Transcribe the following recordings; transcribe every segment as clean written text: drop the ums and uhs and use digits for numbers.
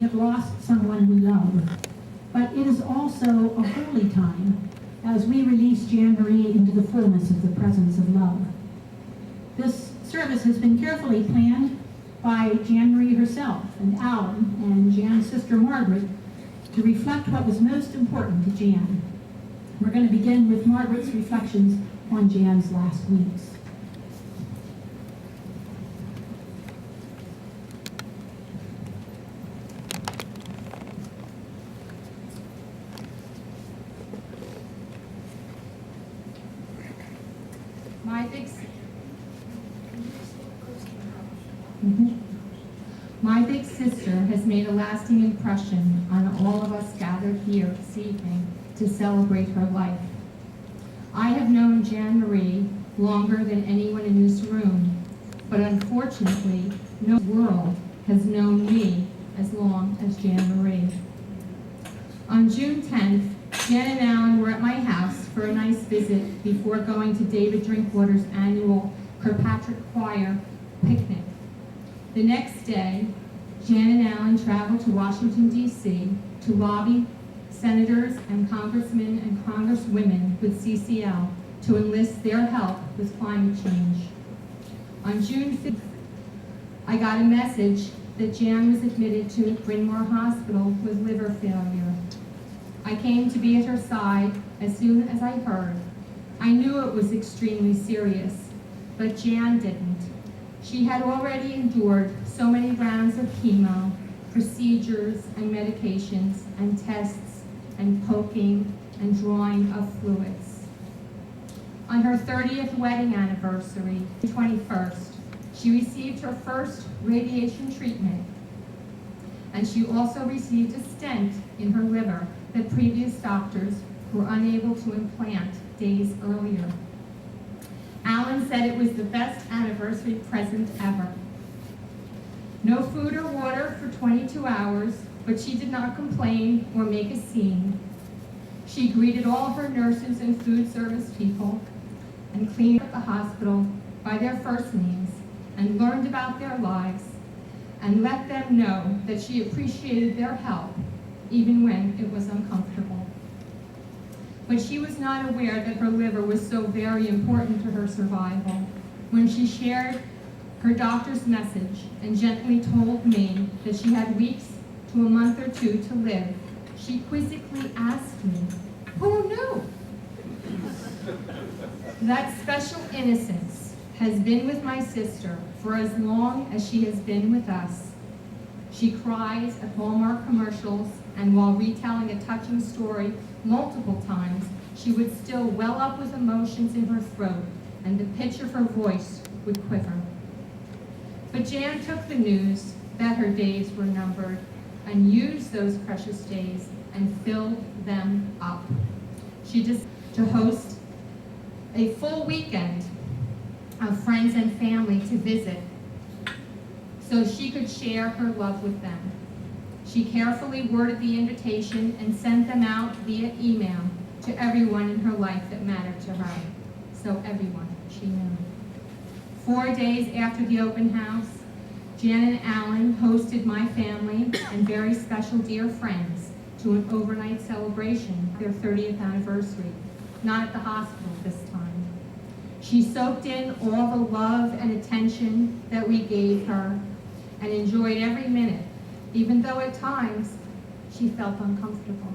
have lost someone we love, but it is also a holy time as we release Jan Marie into the fullness of the presence of love. This service has been carefully planned by Jan Marie herself and Alan and Jan's sister Margaret to reflect what was most important to Jan. We're going to begin with Margaret's reflections on Jan's last weeks. My big sister has made a lasting impression on all of us gathered here this evening to celebrate her life. I have known Jan Marie longer than anyone in this room, but unfortunately, no world has known me as long as Jan Marie. On June 10th, Jan and Alan were at my house for a nice visit before going to David Drinkwater's annual Kirkpatrick Choir picnic. The next day, Jan and Alan traveled to Washington, D.C. to lobby senators and congressmen and congresswomen with CCL to enlist their help with climate change. On June 5th, I got a message that Jan was admitted to Bryn Mawr Hospital with liver failure. I came to be at her side as soon as I heard. I knew it was extremely serious, but Jan didn't. She had already endured so many rounds of chemo, procedures and medications and tests and poking and drawing of fluids. On her 30th wedding anniversary, the 21st, she received her first radiation treatment, and she also received a stent in her liver that previous doctors were unable to implant days earlier. Alan said it was the best anniversary present ever. No food or water for 22 hours, but she did not complain or make a scene. She greeted all her nurses and food service people and cleaned up the hospital by their first names and learned about their lives and let them know that she appreciated their help even when it was uncomfortable. But she was not aware that her liver was so very important to her survival. When she shared her doctor's message and gently told me that she had weeks to a month or two to live, she quizzically asked me, "Who knew?" That special innocence has been with my sister for as long as she has been with us. She cries at Hallmark commercials, and while retelling a touching story multiple times, she would still well up with emotions in her throat, and the pitch of her voice would quiver. But Jan took the news that her days were numbered and used those precious days and filled them up. She decided to host a full weekend of friends and family to visit so she could share her love with them. She carefully worded the invitation and sent them out via email to everyone in her life that mattered to her, so everyone she knew. 4 days after the open house, Jan and Alan hosted my family and very special dear friends to an overnight celebration, their 30th anniversary, not at the hospital this time. She soaked in all the love and attention that we gave her and enjoyed every minute, even though at times she felt uncomfortable.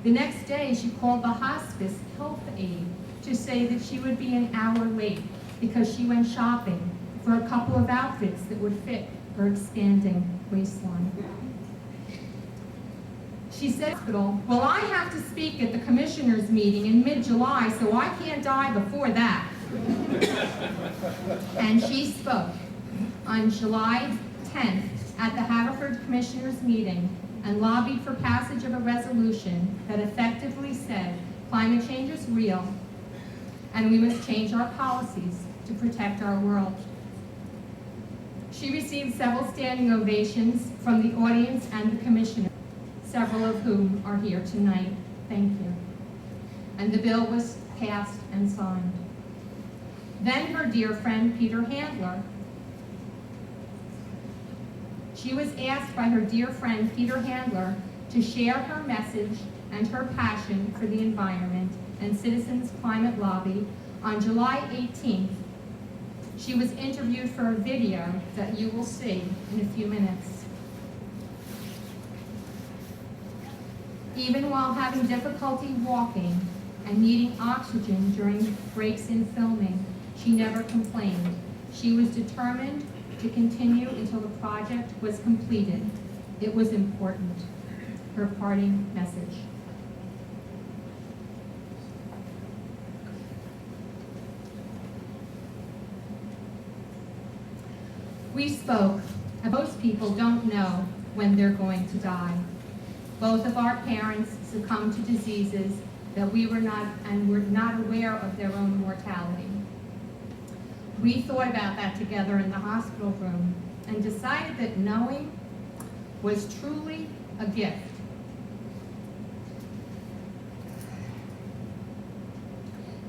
The next day, she called the hospice health aide to say that she would be an hour late because she went shopping for a couple of outfits that would fit her expanding waistline. She said, "Well, I have to speak at the commissioners' meeting in mid-July, so I can't die before that." And she spoke on July 10th at the Haverford Commissioners' meeting and lobbied for passage of a resolution that effectively said climate change is real and we must change our policies to protect our world. She received several standing ovations from the audience and the commissioners, several of whom are here tonight. Thank you. And the bill was passed and signed. Then her dear friend Peter Handler. She was asked by her dear friend Peter Handler to share her message and her passion for the environment and Citizens Climate Lobby on July 18th. She was interviewed for a video that you will see in a few minutes. Even while having difficulty walking and needing oxygen during breaks in filming, she never complained. She was determined to continue until the project was completed. It was important. Her parting message. We spoke, and most people don't know when they're going to die. Both of our parents succumbed to diseases that we were not aware of their own mortality. We thought about that together in the hospital room and decided that knowing was truly a gift.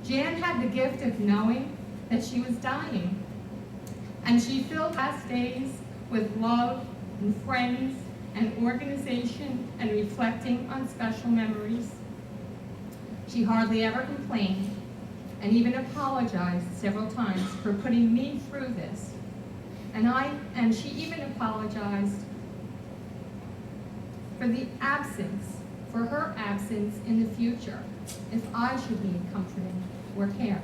Jan had the gift of knowing that she was dying, and she filled last days with love and friends and organization and reflecting on special memories. She hardly ever complained and even apologized several times for putting me through this. And she even apologized for her absence in the future if I should need comforting or care.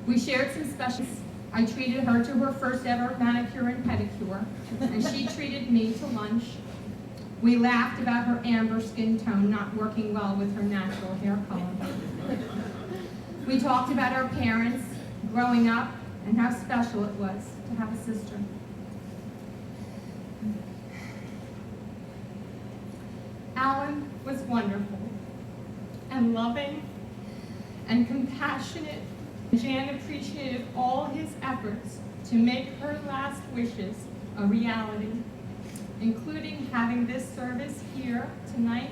We shared some special. I treated her to her first ever manicure and pedicure, and she treated me to lunch. We laughed about her amber skin tone not working well with her natural hair color. We talked about our parents growing up and how special it was to have a sister. Alan was wonderful and loving and compassionate. Jan appreciated all his efforts to make her last wishes a reality, including having this service here tonight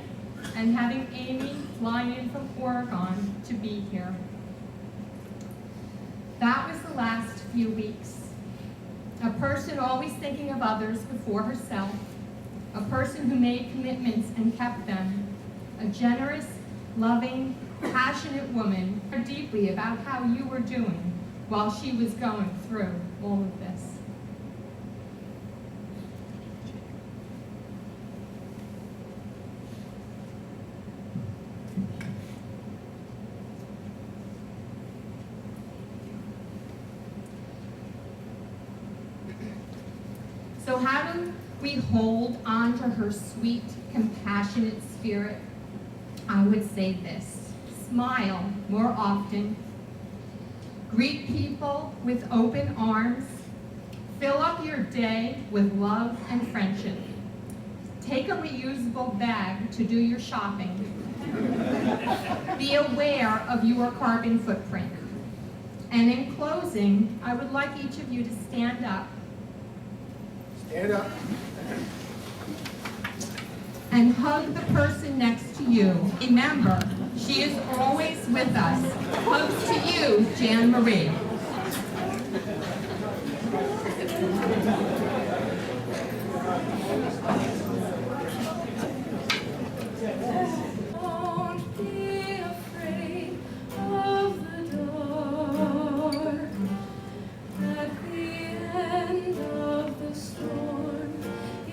and having Amy fly in from Oregon to be here. That was the last few weeks. A person always thinking of others before herself, a person who made commitments and kept them, a generous, loving, passionate woman, cared deeply about how you were doing while she was going through all of this. So how do we hold on to her sweet, compassionate spirit? I would say this: smile more often, greet people with open arms, fill up your day with love and friendship, take a reusable bag to do your shopping, be aware of your carbon footprint. And in closing, I would like each of you to stand up. Stand up. And hug the person next to you. Remember, she is always with us. Close to you, Jan Marie. Don't be afraid of the dark. At the end of the storm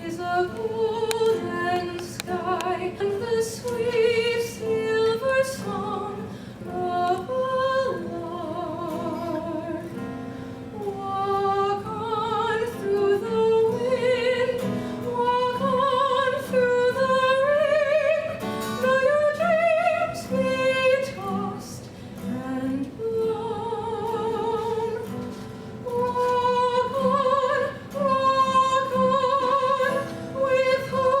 is a golden sky and the sweet silver song of a lark. Walk on through the wind, walk on through the rain, though your dreams be tossed and blown. Walk on with hope.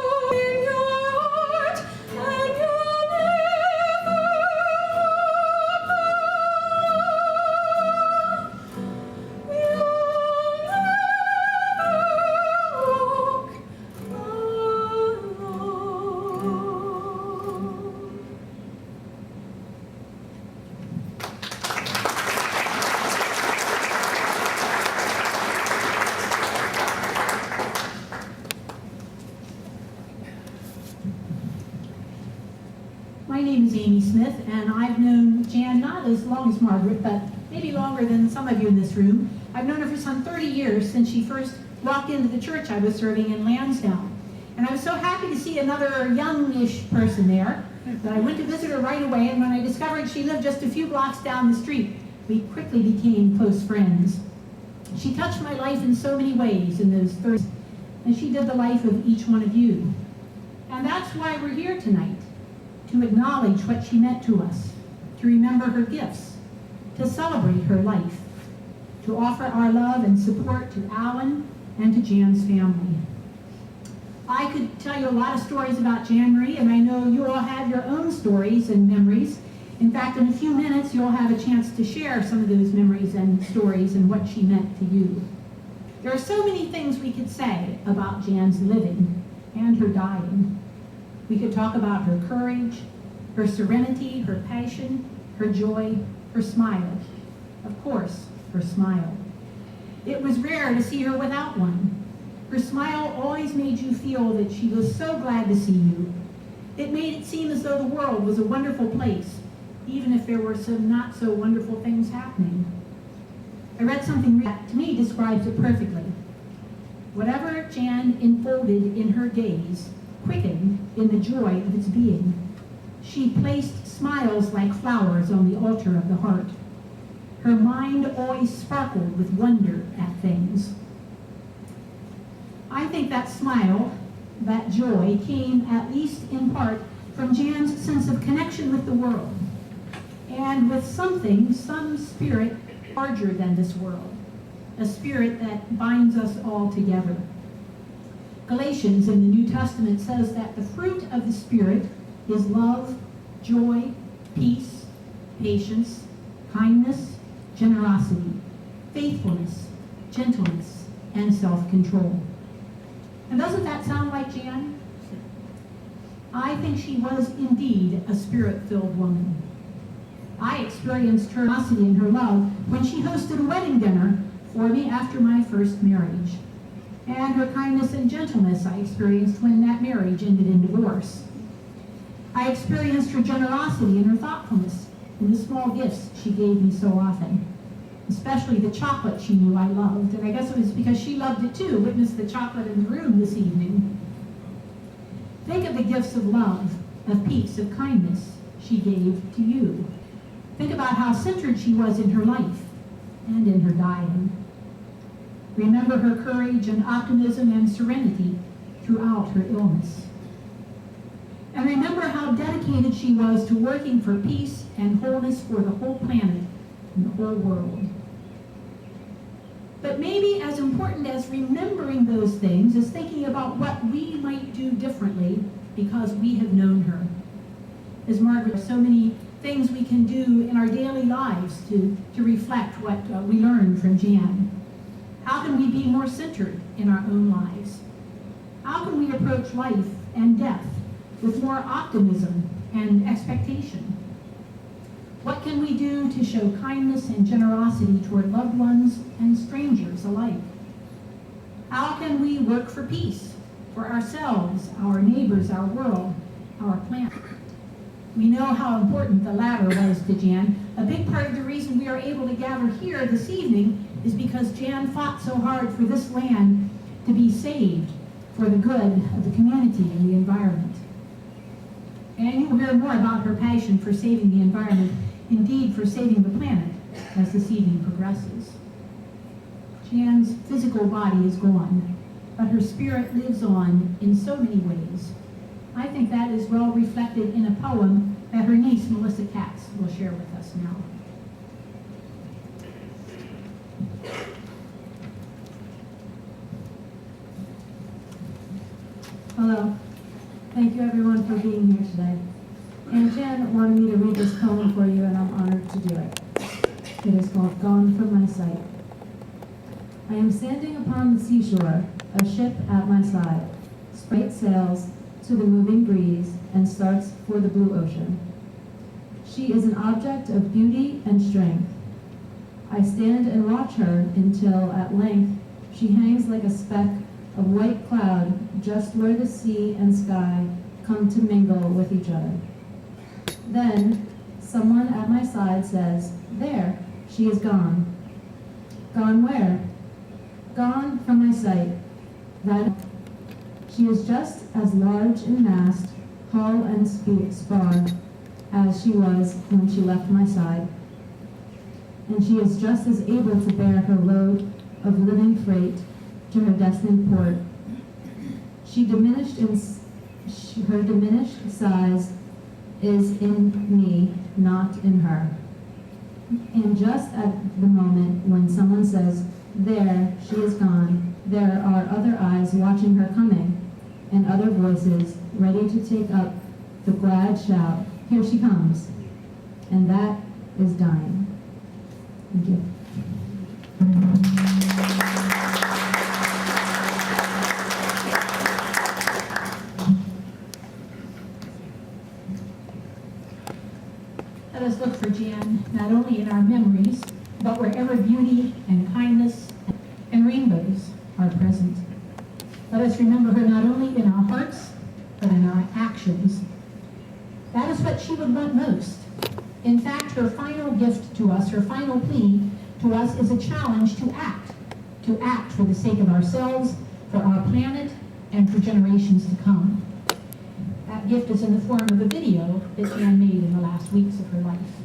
My name is Amy Smith, and I've known Jan not as long as Margaret, but maybe longer than some of you in this room. I've known her for some 30 years since she first walked into the church I was serving in Lansdowne. And I was so happy to see another youngish person there that I went to visit her right away, and when I discovered she lived just a few blocks down the street, we quickly became close friends. She touched my life in so many ways in those 30 years, and she did the life of each one of you. And that's why we're here tonight, to acknowledge what she meant to us, to remember her gifts, to celebrate her life, to offer our love and support to Alan and to Jan's family. I could tell you a lot of stories about Jan Marie, and I know you all have your own stories and memories. In fact, in a few minutes, you'll have a chance to share some of those memories and stories and what she meant to you. There are so many things we could say about Jan's living and her dying. We could talk about her courage, her serenity, her passion, her joy, her smile. Of course, her smile. It was rare to see her without one. Her smile always made you feel that she was so glad to see you. It made it seem as though the world was a wonderful place, even if there were some not so wonderful things happening. I read something that to me describes it perfectly. Whatever Jan enfolded in her gaze quickened in the joy of its being. She placed smiles like flowers on the altar of the heart. Her mind always sparkled with wonder at things. I think that smile, that joy, came at least in part from Jan's sense of connection with the world and with something, some spirit larger than this world, a spirit that binds us all together. Galatians in the New Testament says that the fruit of the Spirit is love, joy, peace, patience, kindness, generosity, faithfulness, gentleness, and self-control. And doesn't that sound like Jan? I think she was indeed a spirit-filled woman. I experienced her generosity and her love when she hosted a wedding dinner for me after my first marriage. And her kindness and gentleness I experienced when that marriage ended in divorce. I experienced her generosity and her thoughtfulness in the small gifts she gave me so often, especially the chocolate she knew I loved, and I guess it was because she loved it too. Witness the chocolate in the room this evening. Think of the gifts of love, of peace, of kindness she gave to you. Think about how centered she was in her life and in her dying. Remember her courage and optimism and serenity throughout her illness. And remember how dedicated she was to working for peace and wholeness for the whole planet and the whole world. But maybe as important as remembering those things is thinking about what we might do differently because we have known her. As Margaret, there are so many things we can do in our daily lives to reflect what we learned from Jan. How can we be more centered in our own lives? How can we approach life and death with more optimism and expectation? What can we do to show kindness and generosity toward loved ones and strangers alike? How can we work for peace for ourselves, our neighbors, our world, our planet? We know how important the latter was to Jan. A big part of the reason we are able to gather here this evening is because Jan fought so hard for this land to be saved for the good of the community and the environment. And you will hear more about her passion for saving the environment, indeed for saving the planet, as this evening progresses. Jan's physical body is gone, but her spirit lives on in so many ways. I think that is well reflected in a poem that her niece, Melissa Katz, will share with us now. Hello. Thank you everyone for being here today. And Jan wanted me to read this poem for you, and I'm honored to do it. It is called Gone From My Sight. I am standing upon the seashore, a ship at my side, straight sails to the moving breeze and starts for the blue ocean. She is an object of beauty and strength. I stand and watch her until at length she hangs like a speck of white cloud just where the sea and sky come to mingle with each other. Then someone at my side says, "There, she is gone." Gone where? Gone from my sight. That she is just as large in mast, hull and spar as she was when she left my side. And she is just as able to bear her load of living freight to her destined port. Her diminished size is in me, not in her. And just at the moment when someone says, "There, she is gone," there are other eyes watching her coming, and other voices ready to take up the glad shout, "Here she comes." And that is dying. Thank you. Let us look for Jan not only in our memories, but wherever beauty and kindness and rainbows are present. Let us remember her not only in our hearts, but in our actions. That is what she would want most. In fact, her final gift to us, her final plea to us, is a challenge to act for the sake of ourselves, for our planet, and for generations to come. That gift is in the form of a video that Jan made in the last weeks of her life.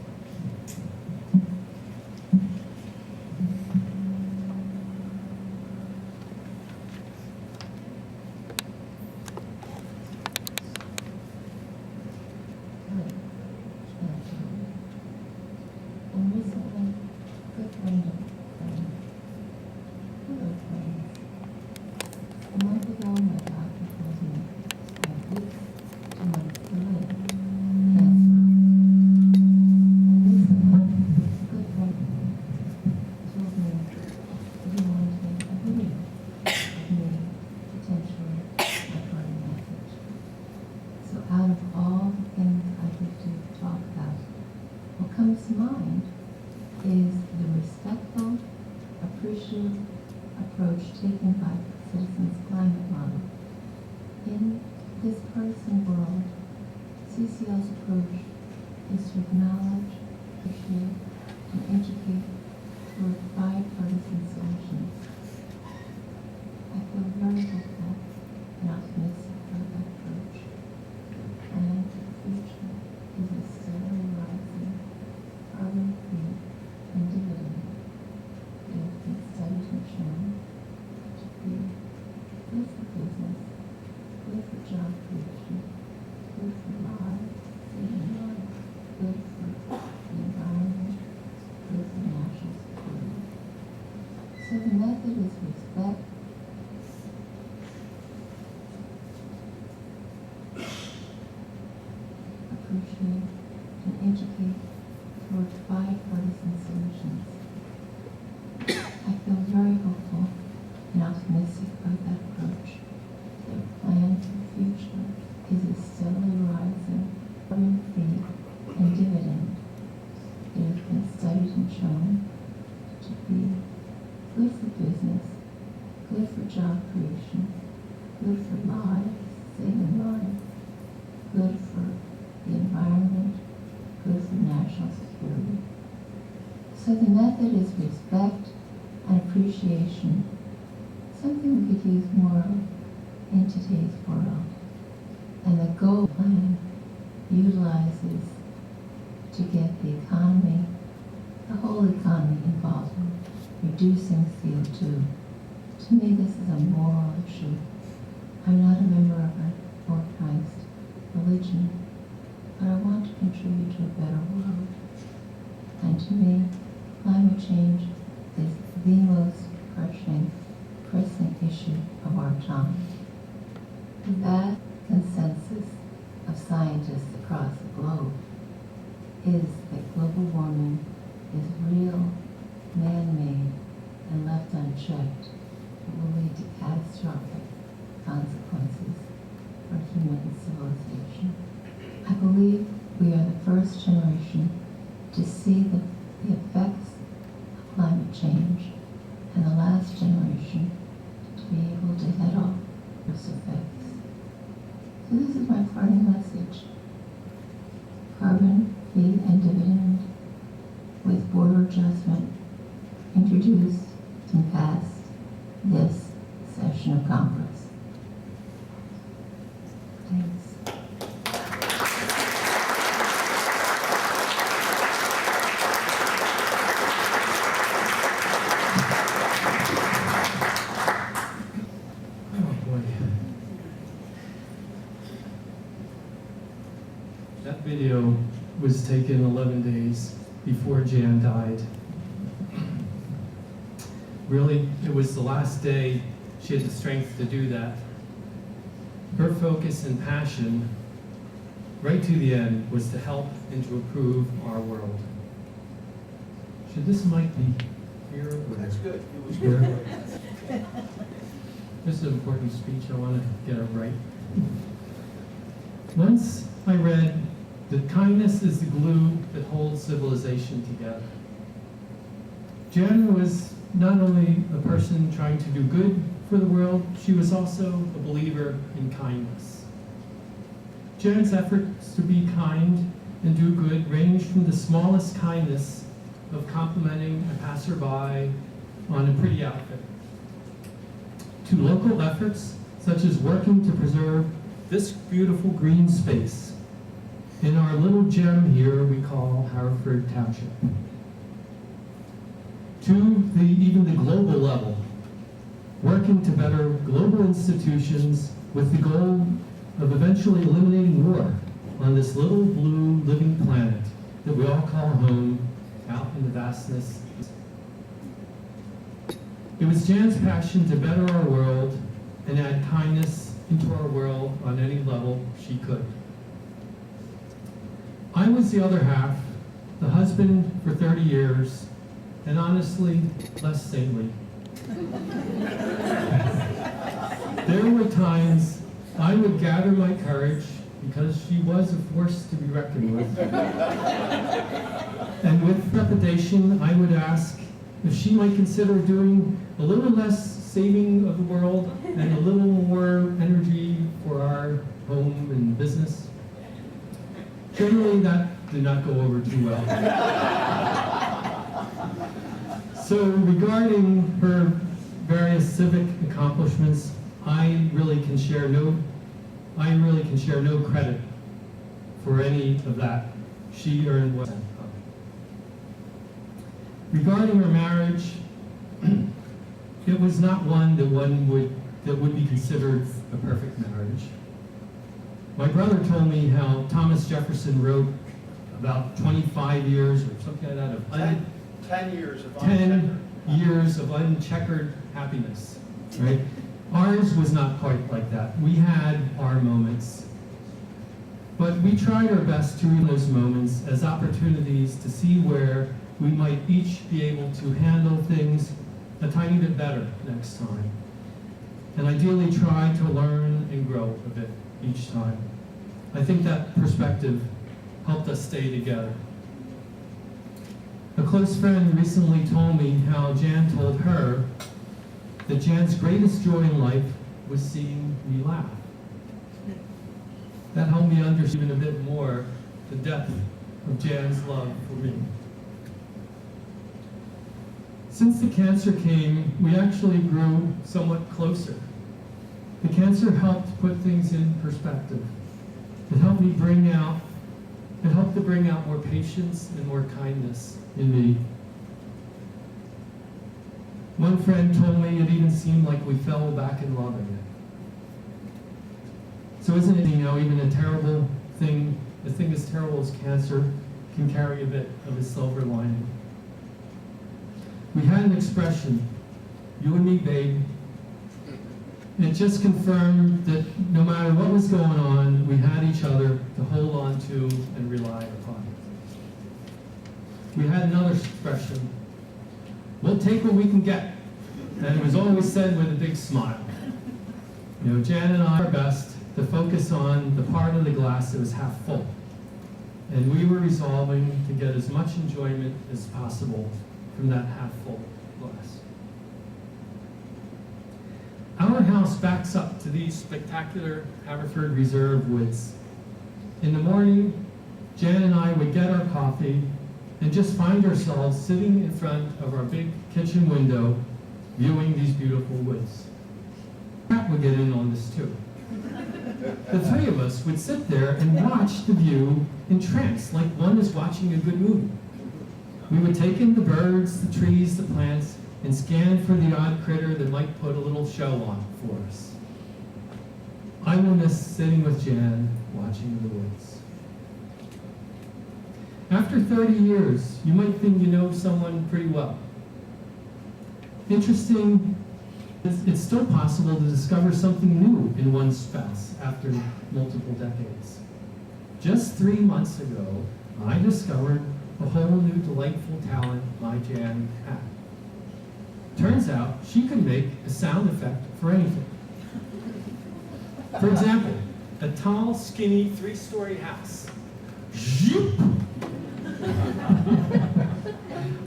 Approach taken by Citizens Climate Model. In this person world, CCL's approach is to acknowledge, appreciate, and educate toward bipartisan solutions. I feel very hopeful and optimistic about that approach. And the future is a steadily rising carbon free and dividend. It has been studied and shown to be good for business, good for job creation, good for lives, saving lives, good for the environment, good for national security. So the method is respect, appreciate, and educate towards bipartisan solutions. I feel very hopeful and optimistic about that approach. The plan for the future is a steadily rising carbon fee and dividend. It has been studied and shown to be good for business, good for job creation, good for lives, saving lives, good for the environment, good for national security. So the method is respect and appreciation, something we could use more of in today's world. And the goal plan utilizes to get the economy, the whole economy involved in reducing CO2. To me, this is a moral issue. I'm not a member of an organized religion, but I want to contribute to a better world. And to me, climate change is the most pressing issue of our time. The vast consensus of scientists across the globe is that global warming is real, man-made, and left unchecked, it will lead to catastrophic consequences for human civilization. I believe we are the first generation to see the effects of climate change, and the last generation to be able to head off those effects. So this is my parting message. carbon fee and dividend with border adjustment introduced and passed this session of Congress. Thanks. Oh boy. That video was taken 11 days before Jan died. Really, it was the last day she had the strength to do that. Her focus and passion, right to the end, was to help and to improve our world. Should this mic be here? Or That's good. It was here? good. This is an important speech. I want to get it right. Once I read that kindness is the glue that holds civilization together. Jan was not only a person trying to do good for the world, she was also a believer in kindness. Jan's efforts to be kind and do good ranged from the smallest kindness of complimenting a passerby on a pretty outfit, to local efforts such as working to preserve this beautiful green space in our little gem here we call Haverford Township, to even the global level, working to better global institutions with the goal of eventually eliminating war on this little blue living planet that we all call home out in the vastness. It was Jan's passion to better our world and add kindness into our world on any level she could. I was the other half, the husband for 30 years, and honestly, less saintly. There were times I would gather my courage because she was a force to be reckoned with. And with trepidation, I would ask if she might consider doing a little less saving of the world and a little more energy for our home and business. Generally, that did not go over too well. So regarding her various civic accomplishments, I really can share no credit for any of that. She earned what. Regarding her marriage, it was not one that would be considered a perfect marriage. My brother told me how Thomas Jefferson wrote about 25 years or something like that of 10 years of 10 years of uncheckered happiness, right? Ours was not quite like that. We had our moments, but we tried our best to read those moments as opportunities to see where we might each be able to handle things a tiny bit better next time, and ideally try to learn and grow a bit each time. I think that perspective helped us stay together. A close friend recently told me how Jan told her that Jan's greatest joy in life was seeing me laugh. That helped me understand even a bit more the depth of Jan's love for me. Since the cancer came, we actually grew somewhat closer. The cancer helped put things in perspective. It helped to bring out more patience and more kindness in me. One friend told me it even seemed like we fell back in love again. So isn't it, even a terrible thing, a thing as terrible as cancer can carry a bit of a silver lining. We had an expression, you and me, babe. It just confirmed that no matter what was going on, we had each other to hold on to and rely upon. We had another expression, we'll take what we can get. And it was always said with a big smile. Jan and I are best to focus on the part of the glass that was half full. And we were resolving to get as much enjoyment as possible from that half full glass. Our house backs up to these spectacular Haverford Reserve woods. In the morning, Jan and I would get our coffee and just find ourselves sitting in front of our big kitchen window viewing these beautiful woods. Pat would get in on this too. The three of us would sit there and watch the view entranced, like one is watching a good movie. We would take in the birds, the trees, the plants, and scan for the odd critter that might put a little show on for us. I will miss sitting with Jan, watching the woods. After 30 years, you might think you know someone pretty well. Interesting, it's still possible to discover something new in one's spouse after multiple decades. Just 3 months ago, I discovered a whole new delightful talent my Jan had. Turns out she could make a sound effect for anything. For example, a tall, skinny, 3-story house. Zoop!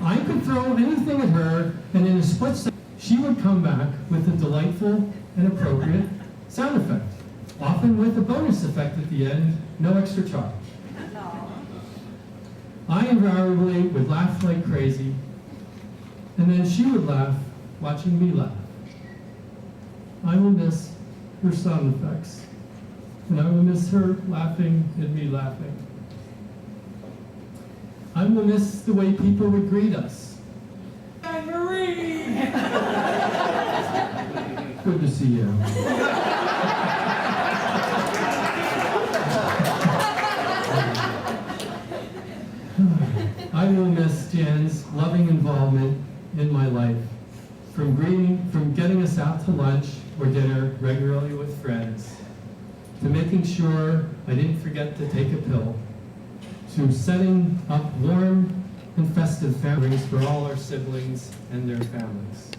I could throw anything at her, and in a split second, she would come back with a delightful and appropriate sound effect, often with a bonus effect at the end, no extra charge. I invariably would laugh like crazy, and then she would laugh watching me laugh. I will miss her sound effects, and I will miss her laughing at me laughing. I will miss the way people would greet us. Hi, Marie! Good to see you. I will miss Jan's loving involvement in my life, from getting us out to lunch or dinner regularly with friends, to making sure I didn't forget to take a pill, to setting up warm and festive families for all our siblings and their families.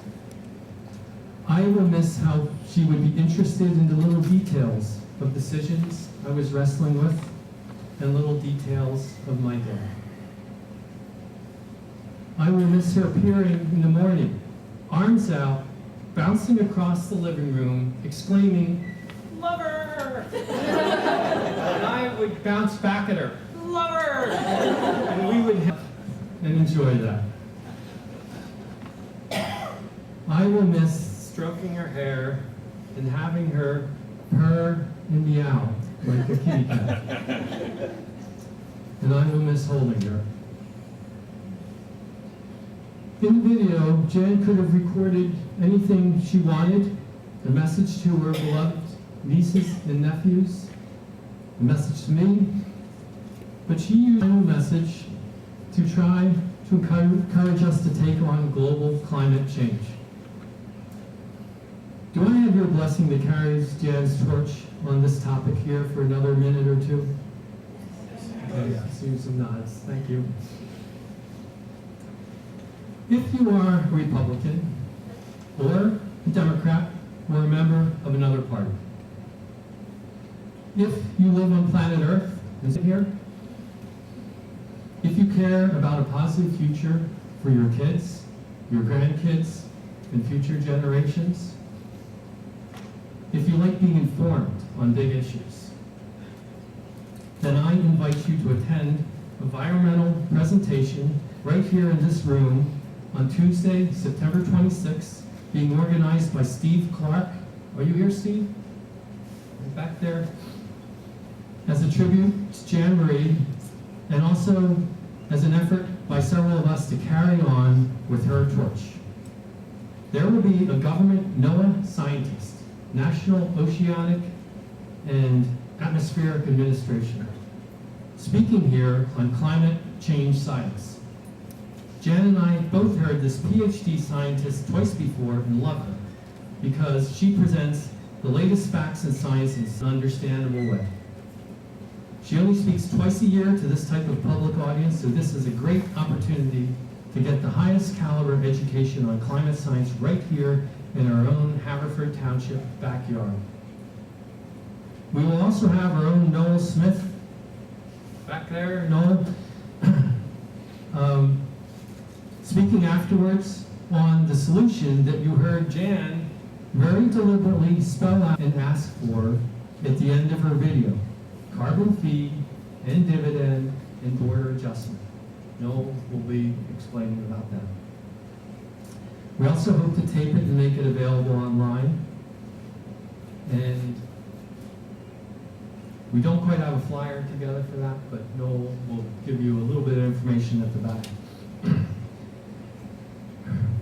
I will miss how she would be interested in the little details of decisions I was wrestling with and little details of my day. I will miss her appearing in the morning, arms out, bouncing across the living room, exclaiming, "Lover!" And I would bounce back at her, "Lover!" And we would have and enjoy that. I will miss stroking her hair and having her purr and meow like a kitty cat. And I will miss holding her. In the video, Jan could have recorded anything she wanted, a message to her beloved nieces and nephews, a message to me, but she used a message to try to encourage us to take on global climate change. Do I have your blessing to carry Jan's torch on this topic here for another minute or two? Okay, yeah, seeing some nods. Thank you. If you are a Republican, or a Democrat, or a member of another party, if you live on planet Earth and sit here, if you care about a positive future for your kids, your grandkids, and future generations, if you like being informed on big issues, then I invite you to attend an environmental presentation right here in this room on Tuesday, September 26th, being organized by Steve Clark. Are you here, Steve? Right back there. As a tribute to Jan Marie, and also as an effort by several of us to carry on with her torch. There will be a government NOAA scientist, National Oceanic and Atmospheric Administration, speaking here on climate change science. Jan and I both heard this PhD scientist twice before and love her because she presents the latest facts in science in an understandable way. She only speaks twice a year to this type of public audience, so this is a great opportunity to get the highest caliber education on climate science right here in our own Haverford Township backyard. We will also have our own Noel Smith back there, Noel, speaking afterwards on the solution that you heard Jan very deliberately spell out and ask for at the end of her video. Carbon fee and dividend and border adjustment. Noel will be explaining about that. We also hope to tape it and make it available online. And we don't quite have a flyer together for that, but Noel will give you a little bit of information at the back.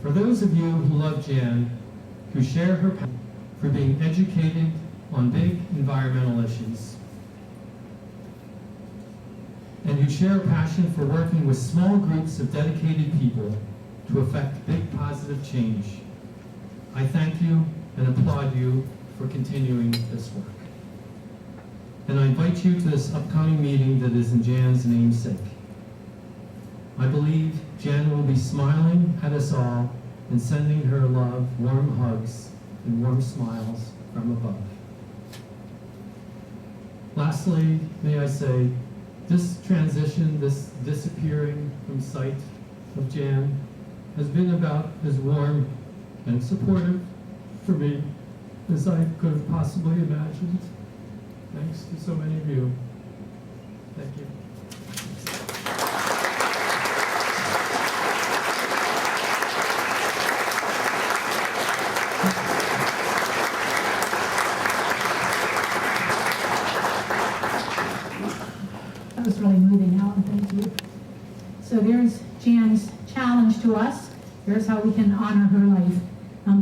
For those of you who love Jan, who share her passion for being educated on big environmental issues, and who share a passion for working with small groups of dedicated people to effect big positive change, I thank you and applaud you for continuing this work. And I invite you to this upcoming meeting that is in Jan's namesake. I believe Jan will be smiling at us all and sending her love, warm hugs, and warm smiles from above. Lastly, may I say, this transition, this disappearing from sight of Jan, has been about as warm and supportive for me as I could have possibly imagined. Thanks to so many of you. Thank you. That was really moving, Alan, thank you. So there's Jan's challenge to us. Here's how we can honor her life.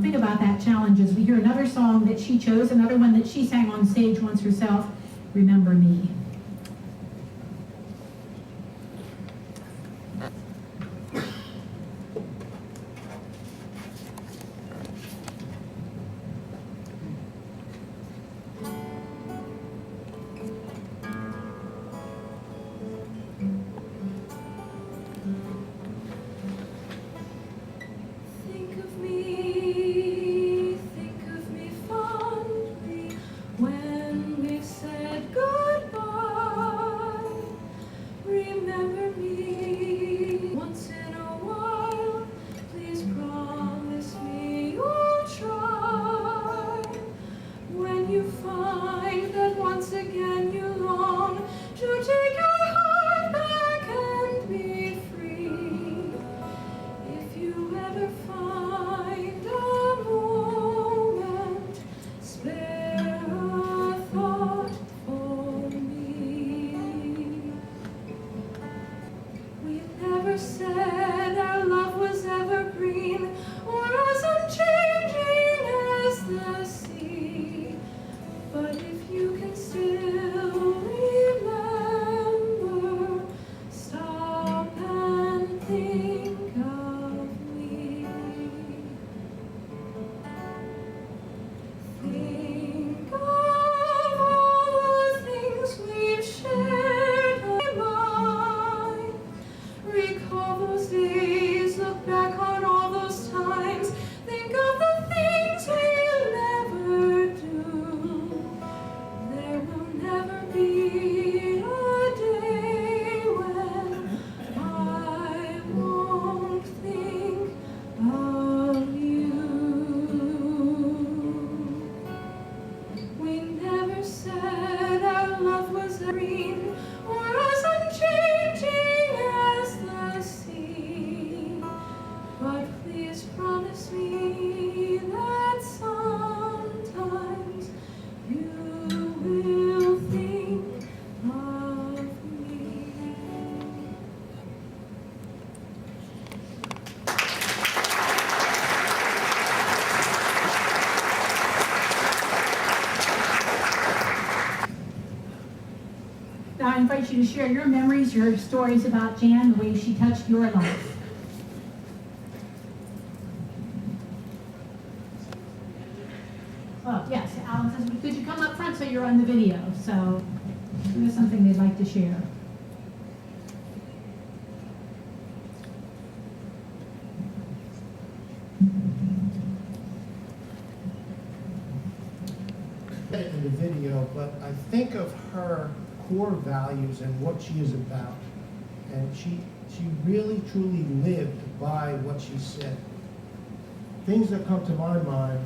Think about that challenge as we hear another song that she chose, another one that she sang on stage once herself, Remember Me. Think of me fondly when we've said goodbye. Remember me once in a while. Please promise me you'll try. When you find that once again you long to take your heart back and be free. If you ever find a moment, spare a thought for me. We never said our love was evergreen or as unchanging as the sea. But if you can still remember, stop and think of me. Think of all the things we've shared in my mind. Recall those days, look back on all those times. Think of the things we'll never do. There will never be a day when I won't think of you. We never said our love was green or as unchanging as the sea. But please promise me that sometimes you will think of me. Now I invite you to share your memories, your stories about Jan, the way she touched your life. Oh, yes, Alan says, could you come up front so you're on the video? So there's something they'd like to share. In the video, but I think of her core values and what she is about. And she really truly lived by what she said. Things that come to my mind: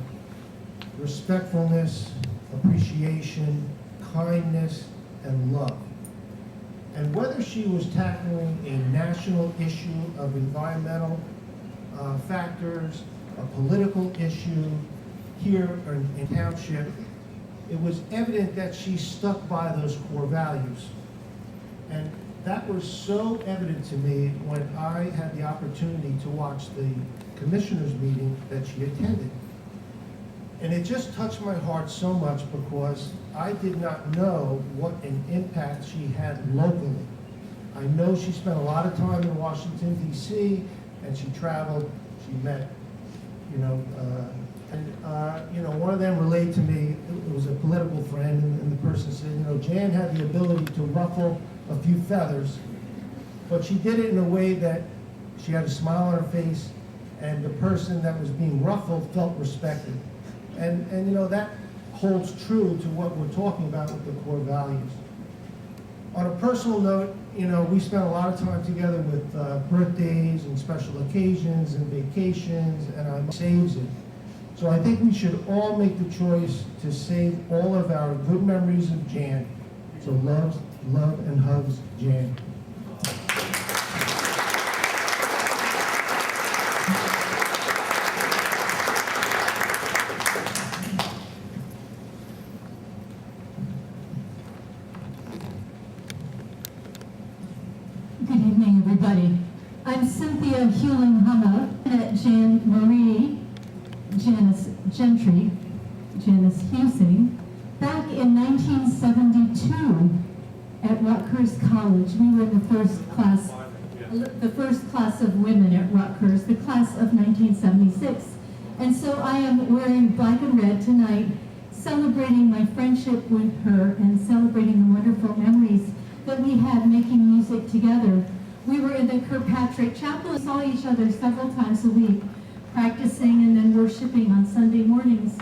respectfulness, appreciation, kindness, and love. And whether she was tackling a national issue of environmental factors, a political issue here in township, it was evident that she stuck by those core values. And that was so evident to me when I had the opportunity to watch the commissioners meeting that she attended. And it just touched my heart so much because I did not know what an impact she had locally. I know she spent a lot of time in Washington, D.C., and she traveled, she met, one of them relayed to me, it was a political friend, and the person said, Jan had the ability to ruffle a few feathers, but she did it in a way that she had a smile on her face, and the person that was being ruffled felt respected. And that holds true to what we're talking about with the core values. On a personal note, we spent a lot of time together with birthdays and special occasions and vacations, and I saves it. So I think we should all make the choice to save all of our good memories of Jan. So love and hugs, Jan. Good evening, everybody. I'm Cynthia Hewling-Hummer at Jan Marie, Janice Gentry, Janice Husing. Back in 1972 at Rutgers College, we were the first class of women at Rutgers, the class of 1976. And so I am wearing black and red tonight, celebrating my friendship with her and celebrating the wonderful memories that we had making music together. We were in the Kirkpatrick Chapel and saw each other several times a week, practicing and then worshiping on Sunday mornings.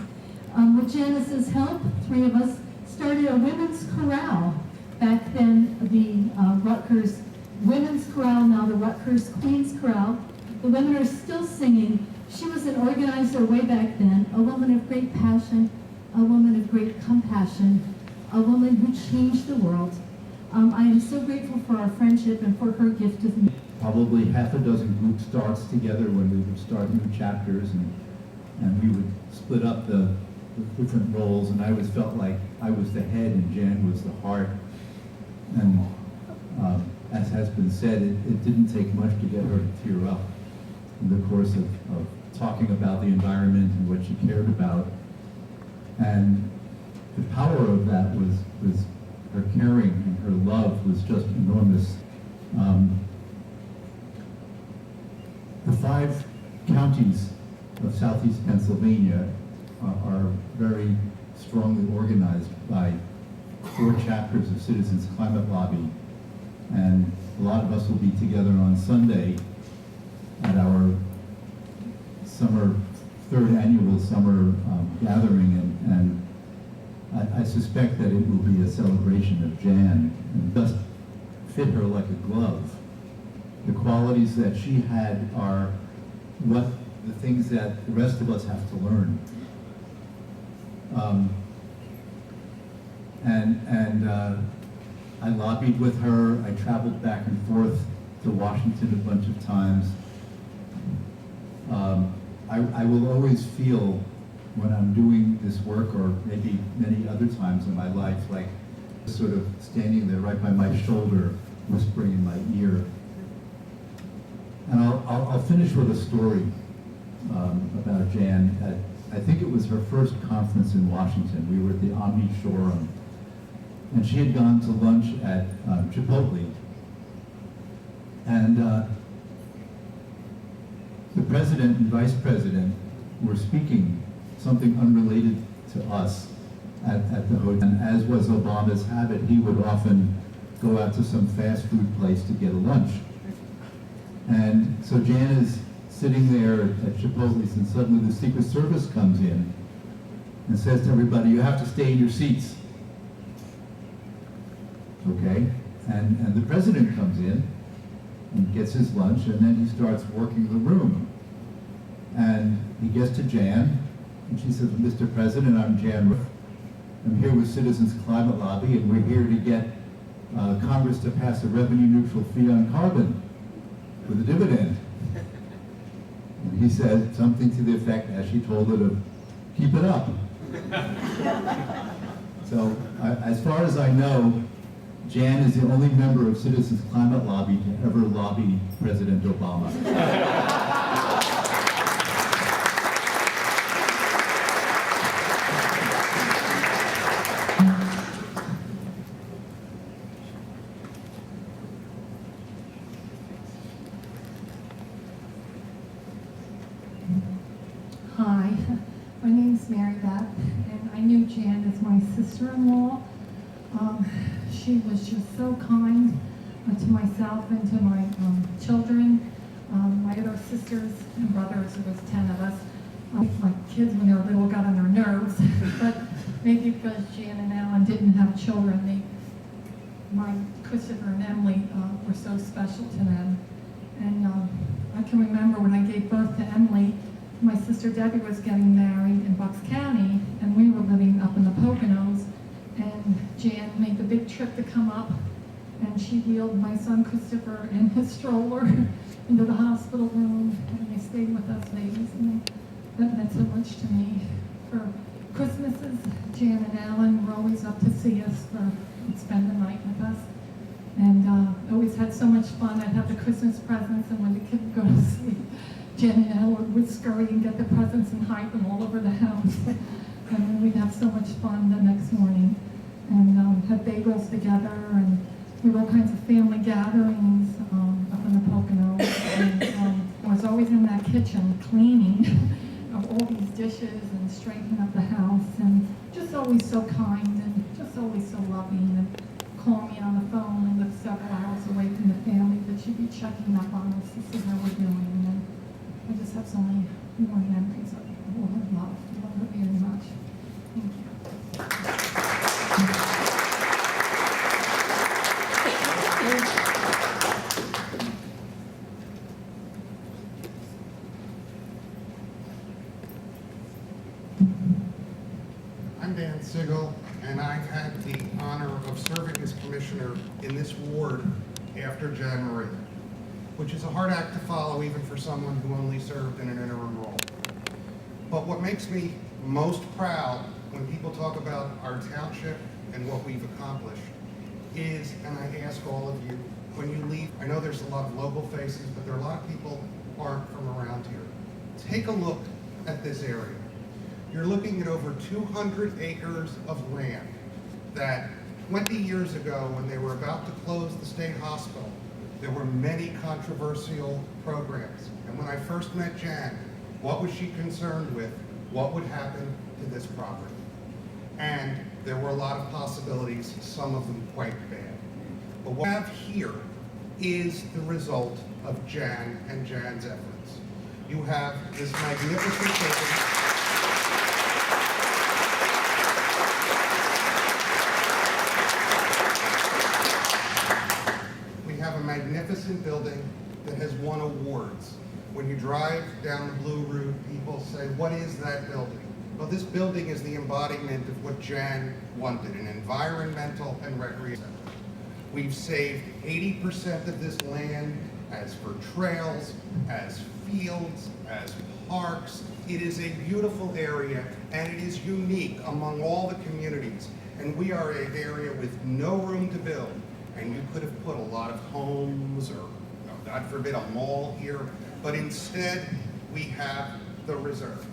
With Janice's help, three of us started a women's chorale. Back then, the Rutgers Women's Chorale, now the Rutgers Queen's Chorale. The women are still singing. She was an organizer way back then, a woman of great passion, a woman of great compassion, a woman who changed the world. I am so grateful for our friendship and for her gift of me. Probably half a dozen group starts together when we would start new chapters, and we would split up the different roles, and I always felt like I was the head and Jan was the heart. And as has been said, it didn't take much to get her to tear up in the course of talking about the environment and what she cared about. And the power of that was her caring and her love was just enormous. The 5 counties of southeast Pennsylvania are very strongly organized by 4 chapters of Citizens Climate Lobby, and a lot of us will be together on Sunday at our third annual summer gathering, and I suspect that it will be a celebration of Jan, and just fit her like a glove. The qualities that she had are what the things that the rest of us have to learn. I lobbied with her. I traveled back and forth to Washington a bunch of times. I will always feel when I'm doing this work, or maybe many other times in my life, like sort of standing there right by my shoulder, whispering in my ear. And I'll finish with a story about Jan. I think it was her first conference in Washington. We were at the Omni Showroom, and she had gone to lunch at Chipotle. And the president and vice president were speaking something unrelated to us at the hotel. And as was Obama's habit, he would often go out to some fast food place to get a lunch. And so Jan is sitting there at Chipotle's, and suddenly the Secret Service comes in and says to everybody, "You have to stay in your seats." Okay? And the president comes in and gets his lunch, and then he starts working the room. And he gets to Jan, and she says, "Mr. President, I'm Jan. I'm here with Citizens Climate Lobby, and we're here to get Congress to pass a revenue-neutral fee on carbon with a dividend. And he said something to the effect, as she told it, of keep it up. So, as far as I know, Jan is the only member of Citizens Climate Lobby to ever lobby President Obama. Hi, my name's Mary Beth, and I knew Jan as my sister-in-law. She was just so kind to myself and to my children, my other sisters and brothers. There was 10 of us. My kids, when they were little, got on their nerves, but maybe because Jan and Alan didn't have children, my Christopher and Emily were so special to them. And I can remember when I gave birth to Emily, my sister Debbie was getting married in Bucks County, and we were living up in the Poconos, and Jan made the big trip to come up, and she wheeled my son Christopher in his stroller into the hospital room, and they stayed with us babies, and that meant so much to me. For Christmases, Jan and Alan were always up to see us and spend the night with us. And always had so much fun. I'd have the Christmas presents, and when the kids would go to sleep, Jen and Alan would scurry and get the presents and hide them all over the house. And then we'd have so much fun the next morning. And have bagels together, and we had all kinds of family gatherings up in the Poconos. And I was always in that kitchen cleaning of all these dishes and straightening up the house. And just always so kind and just always so loving. And call me on the phone and live several hours away from the family, but she'd be checking up on us to see how we're doing. And I just have so many more memories of all her love. I love her very much. Thank you. I'm Dan Sigel, and I've had the honor of serving as commissioner in this ward after Jan Marie, which is a hard act to follow even for someone who only served in an interim role. But what makes me most proud when people talk about our township and what we've accomplished is, and I ask all of you, when you leave, I know there's a lot of local faces, but there are a lot of people who aren't from around here. Take a look at this area. You're looking at over 200 acres of land that 20 years ago, when they were about to close the state hospital, there were many controversial programs. And when I first met Jan, what was she concerned with? What would happen to this property? And there were a lot of possibilities, some of them quite bad. But what we have here is the result of Jan and Jan's efforts. You have this magnificent building. Magnificent building that has won awards. When you drive down the Blue Route, people say, what is that building? Well, this building is the embodiment of what Jan wanted, an environmental and recreation center. We've saved 80% of this land as for trails, as fields, as parks. It is a beautiful area, and it is unique among all the communities. And we are an area with no room to build. And you could have put a lot of homes or, God forbid, a mall here, but instead we have the reserve.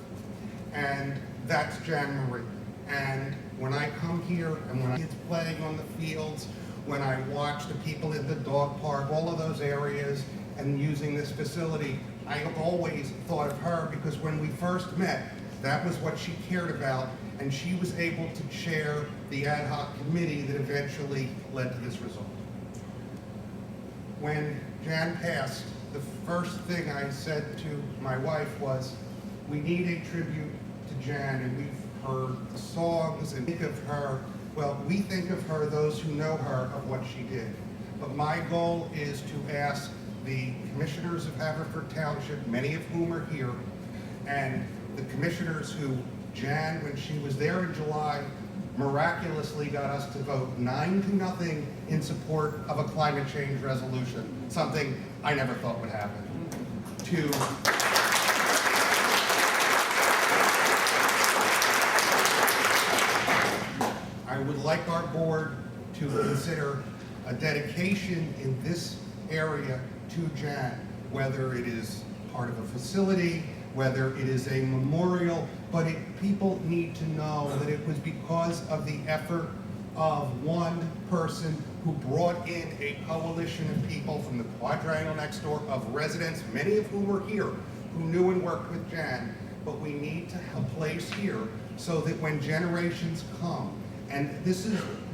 And that's Jan Marie. And when I come here and when kids playing on the fields, when I watch the people in the dog park, all of those areas, and using this facility, I have always thought of her because when we first met, that was what she cared about, and she was able to chair the ad hoc committee that eventually led to this result. When Jan passed, the first thing I said to my wife was, we need a tribute to Jan, and we've heard the songs and think of her. Well, we think of her, those who know her, of what she did. But my goal is to ask the commissioners of Haverford Township, many of whom are here, and the commissioners who Jan, when she was there in July, miraculously got us to vote 9-0 in support of a climate change resolution, something I never thought would happen. I would like our board to consider a dedication in this area to Jan, whether it is part of a facility, whether it is a memorial, but people need to know that it was because of the effort of one person who brought in a coalition of people from the quadrangle next door, of residents, many of whom were here, who knew and worked with Jan. But we need to have a place here so that when generations come, and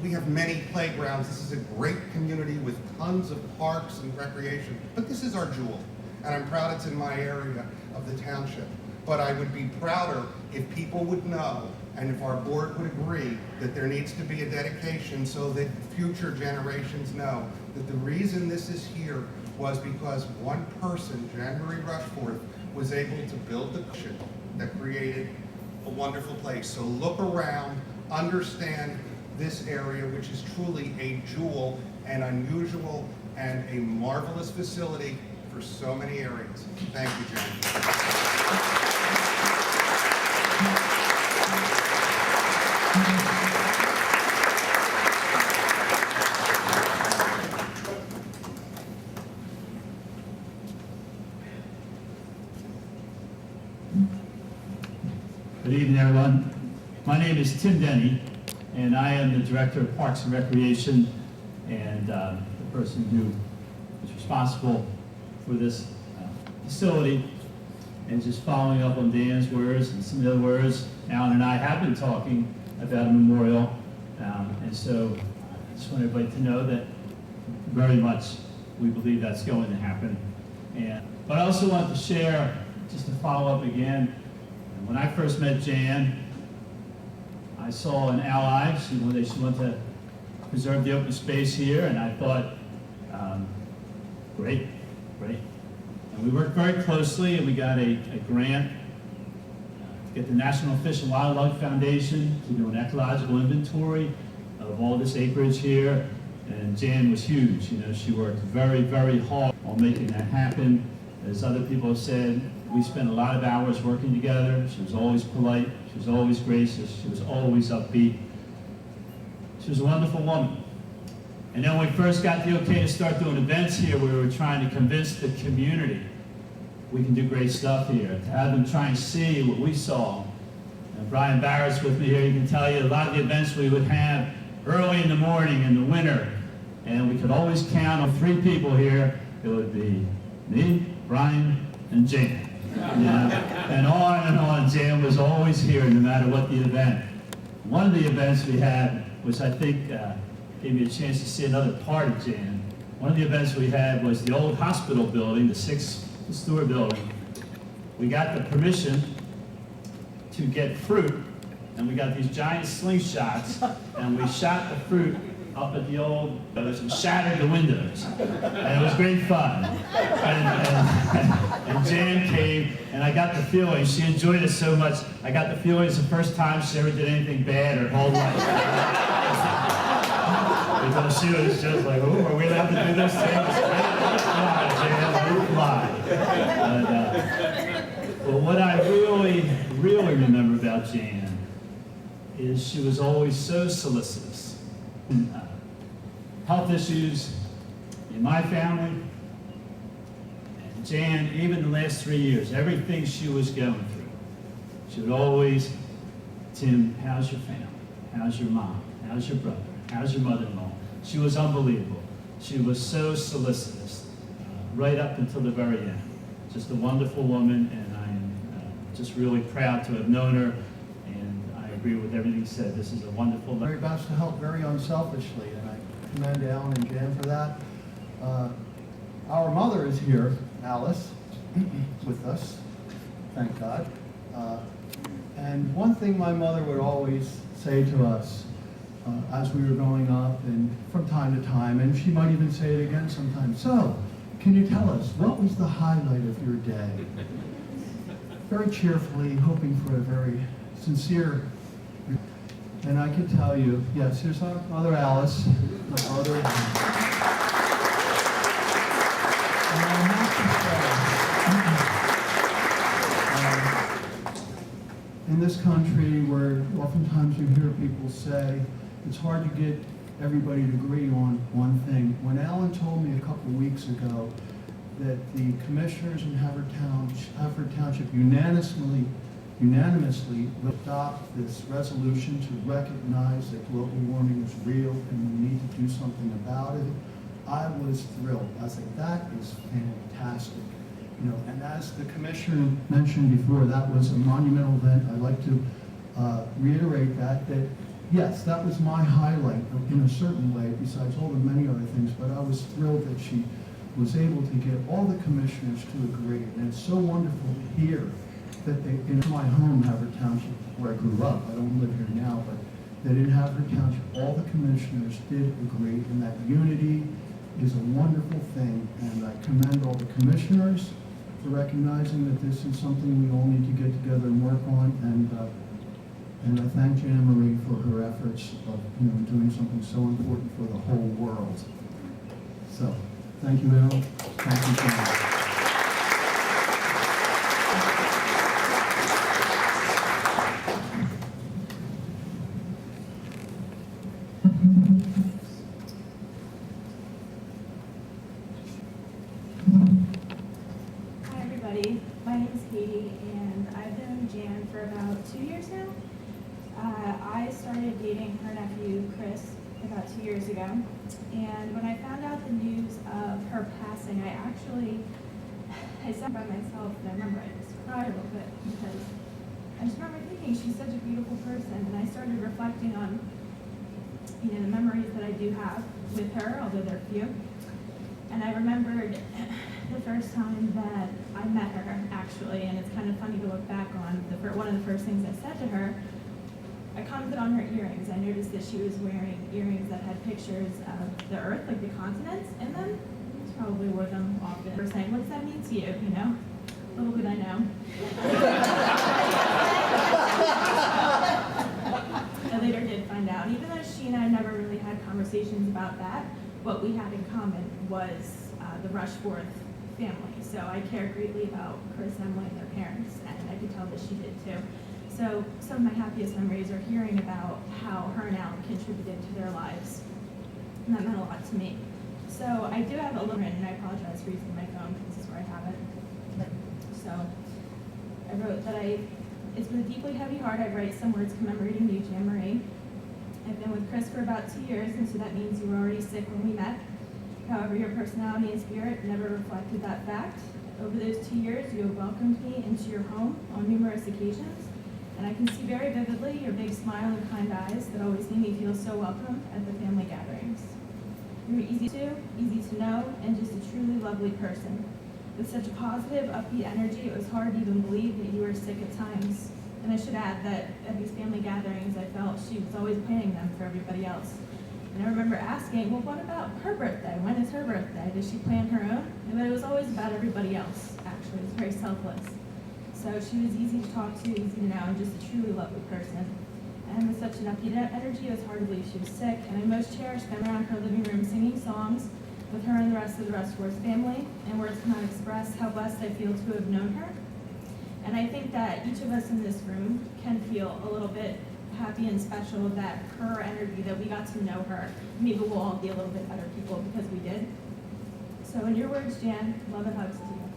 we have many playgrounds, this is a great community with tons of parks and recreation, but this is our jewel. And I'm proud it's in my area of the township. But I would be prouder if people would know, and if our board would agree, that there needs to be a dedication so that future generations know that the reason this is here was because one person, Jan Marie Rushforth, was able to build the cushion that created a wonderful place. So look around, understand this area, which is truly a jewel, an unusual and a marvelous facility for so many areas. Thank you, Jan. Good evening, everyone. My name is Tim Denny, and I am the Director of Parks and Recreation and the person who is responsible for this facility. And just following up on Dan's words and some of the other words, Alan and I have been talking about a memorial, and so I just want everybody to know that very much we believe that's going to happen. But I also want to share, just to follow up again, when I first met Jan, I saw an ally. She wanted to preserve the open space here, and I thought, great. And we worked very closely, and we got a grant to get the National Fish and Wildlife Foundation to do an ecological inventory of all this acreage here. And Jan was huge. She worked very, very hard on making that happen. As other people have said, we spent a lot of hours working together. She was always polite. She was always gracious. She was always upbeat. She was a wonderful woman. And then when we first got the okay to start doing events here, we were trying to convince the community we can do great stuff here, to have them try and see what we saw. And Brian Barrett's with me here. He can tell you a lot of the events we would have early in the morning in the winter, and we could always count on 3 people here. It would be me, Brian, and Jan. And on, Jan was always here no matter what the event. One of the events we had, which I think gave me a chance to see another part of Jan. One of the events we had was the old hospital building, the 6th-story building. We got the permission to get fruit, and we got these giant slingshots, and we shot the fruit up at the old windows and shattered the windows. And it was great fun. And Jan came, and I got the feeling, she enjoyed it so much, I got the feeling it's the first time she ever did anything bad her whole life. Because she was just like, oh, are we allowed to do those things? Jan, but what I really, really remember about Jan is she was always so solicitous. Health issues in my family, and Jan, even the last 3 years, everything she was going through, she would always, Tim, how's your family? How's your mom? How's your brother? How's your mother-in-law? She was unbelievable. She was so solicitous, right up until the very end. Just a wonderful woman, and I am just really proud to have known her, and I agree with everything said. This is a wonderful... Very best to help very unselfishly, and I commend Alan and Jan for that. Our mother is here, Alice, with us, thank God. And one thing my mother would always say to us as we were growing up and from time to time, and she might even say it again sometimes, so, can you tell us, what was the highlight of your day? Very cheerfully, hoping for a very sincere... And I can tell you, yes, here's our mother Alice, my mother. And I have to say, in this country where oftentimes you hear people say, it's hard to get everybody to agree on one thing. When Alan told me a couple weeks ago that the commissioners in Havre Township unanimously will adopt this resolution to recognize that global warming is real and we need to do something about it, I was thrilled. I was like, that is fantastic. You know, and as the commissioner mentioned before, that was a monumental event. I'd like to reiterate that yes, that was my highlight in a certain way, besides all the many other things, but I was thrilled that she was able to get all the commissioners to agree. And it's so wonderful to hear that they, in my home, Havre Township, where I grew up, I don't live here now, but that in Havre Township, all the commissioners did agree, and that unity is a wonderful thing. And I commend all the commissioners for recognizing that this is something we all need to get together and work on. And I thank Jan Marie for her efforts of doing something so important for the whole world. So, thank you, Al. Thank you, Jan. Hi everybody, my name is Katie and I've known Jan for about 2 years now. I started dating her nephew, Chris, about 2 years ago. And when I found out the news of her passing, I sat by myself and I remember I just cried a little bit because I just remember thinking she's such a beautiful person. And I started reflecting on, the memories that I do have with her, although they're few. And I remembered the first time that I met her, actually, and it's kind of funny to look back on. One of the first things I said to her, I commented on her earrings. I noticed that she was wearing earrings that had pictures of the earth, like the continents, in them. She probably wore them often. We're saying, what does that mean to you, Little did I know. I later did find out. Even though she and I never really had conversations about that, what we had in common was the Rushforth family. So I cared greatly about Chris, Emily, and their parents, and I could tell that she did too. So some of my happiest memories are hearing about how her and Alan contributed to their lives, and that meant a lot to me. So I do have a little written, and I apologize for using my phone, because this is where I have it. So I wrote that it's with a deeply heavy heart I write some words commemorating you, Jan Marie. I've been with Chris for about 2 years, and so that means you were already sick when we met. However, your personality and spirit never reflected that fact. Over those 2 years, you have welcomed me into your home on numerous occasions, and I can see very vividly your big smile and kind eyes that always made me feel so welcome at the family gatherings. You were easy to know, and just a truly lovely person. With such a positive, upbeat energy, it was hard to even believe that you were sick at times. And I should add that at these family gatherings, I felt she was always planning them for everybody else. And I remember asking, well, what about her birthday? When is her birthday? Does she plan her own? But it was always about everybody else, actually. It was very selfless. So she was easy to talk to, easy to know, and just a truly lovely person. And with such an upbeat energy, it was hard to believe she was sick. And I most cherish them around her living room singing songs with her and the rest of the Rushforth'S family, and words cannot express how blessed I feel to have known her. And I think that each of us in this room can feel a little bit happy and special that her energy, that we got to know her. Maybe we'll all be a little bit better people because we did. So in your words, Jan, love and hugs to you.